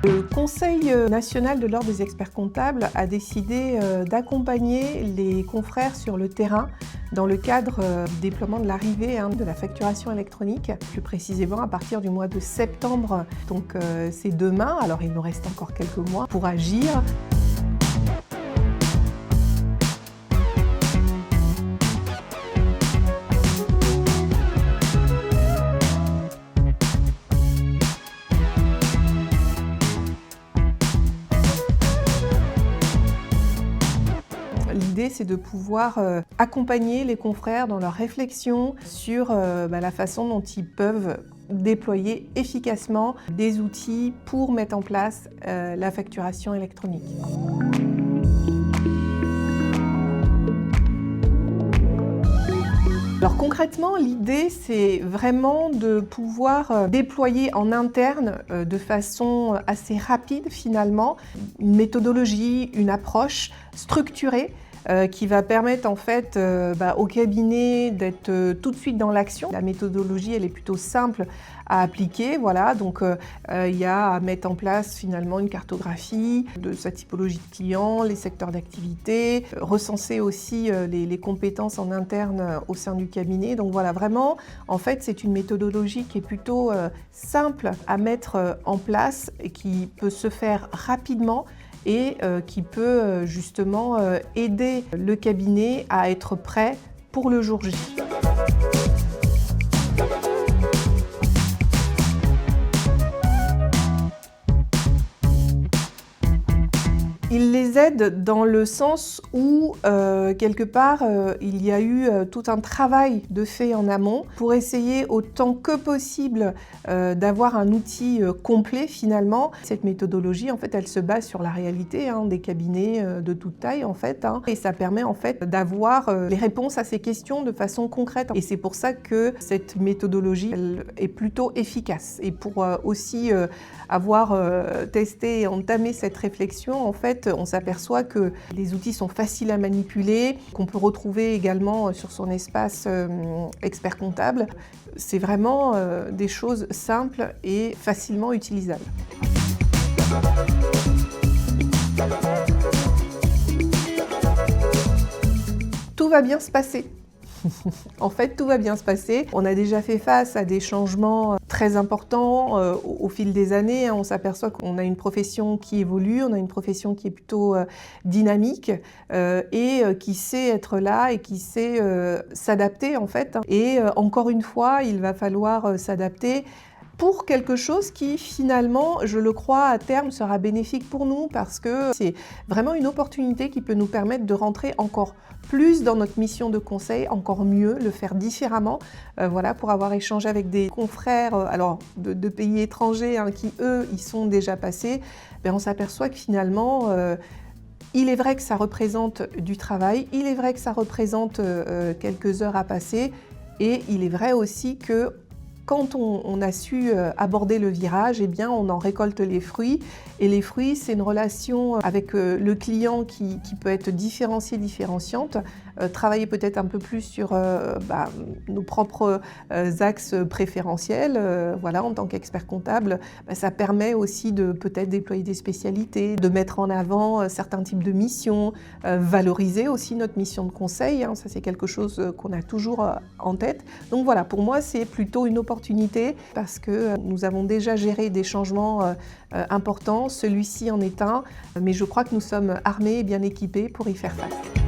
Le Conseil national de l'Ordre des experts comptables a décidé d'accompagner les confrères sur le terrain dans le cadre du déploiement de l'arrivée de la facturation électronique, plus précisément à partir du mois de septembre. Donc c'est demain, alors il nous reste encore quelques mois pour agir. L'idée, c'est de pouvoir accompagner les confrères dans leur réflexion sur la façon dont ils peuvent déployer efficacement des outils pour mettre en place la facturation électronique. Alors concrètement, l'idée, c'est vraiment de pouvoir déployer en interne de façon assez rapide finalement une méthodologie, une approche structurée qui va permettre en fait au cabinet d'être tout de suite dans l'action. La méthodologie, elle est plutôt simple à appliquer, voilà. Donc il y a à mettre en place finalement une cartographie de sa typologie de clients, les secteurs d'activité, recenser aussi les compétences en interne au sein du cabinet. Donc voilà, vraiment, en fait, c'est une méthodologie qui est plutôt simple à mettre en place et qui peut se faire rapidement et qui peut justement aider le cabinet à être prêt pour le jour J. Il les aide dans le sens où, quelque part, il y a eu tout un travail de fait en amont pour essayer autant que possible d'avoir un outil complet finalement. Cette méthodologie, en fait, elle se base sur la réalité des cabinets de toute taille, en fait, et ça permet en fait d'avoir les réponses à ces questions de façon concrète. Et c'est pour ça que cette méthodologie, elle est plutôt efficace. Et pour aussi avoir testé et entamé cette réflexion, en fait, on s'aperçoit que les outils sont faciles à manipuler, qu'on peut retrouver également sur son espace expert comptable. C'est vraiment des choses simples et facilement utilisables. Tout va bien se passer. En fait, tout va bien se passer. On a déjà fait face à des changements très importants au fil des années. On s'aperçoit qu'on a une profession qui évolue, on a une profession qui est plutôt dynamique et qui sait être là et qui sait s'adapter en fait. Et encore une fois, il va falloir s'adapter pour quelque chose qui finalement, je le crois, à terme sera bénéfique pour nous parce que c'est vraiment une opportunité qui peut nous permettre de rentrer encore plus dans notre mission de conseil, encore mieux, le faire différemment, voilà, pour avoir échangé avec des confrères alors de pays étrangers qui, eux, y sont déjà passés, on s'aperçoit que finalement, il est vrai que ça représente du travail, il est vrai que ça représente quelques heures à passer, et il est vrai aussi que quand on a su aborder le virage, eh bien, on en récolte les fruits. Et les fruits, c'est une relation avec le client qui peut être différenciée, différenciante. Travailler peut-être un peu plus sur nos propres axes préférentiels. Voilà, en tant qu'expert comptable, ça permet aussi de peut-être déployer des spécialités, de mettre en avant certains types de missions, valoriser aussi notre mission de conseil. Ça, c'est quelque chose qu'on a toujours en tête. Donc voilà, pour moi, c'est plutôt une opportunité parce que nous avons déjà géré des changements importants. Celui-ci en est un, mais je crois que nous sommes armés et bien équipés pour y faire face.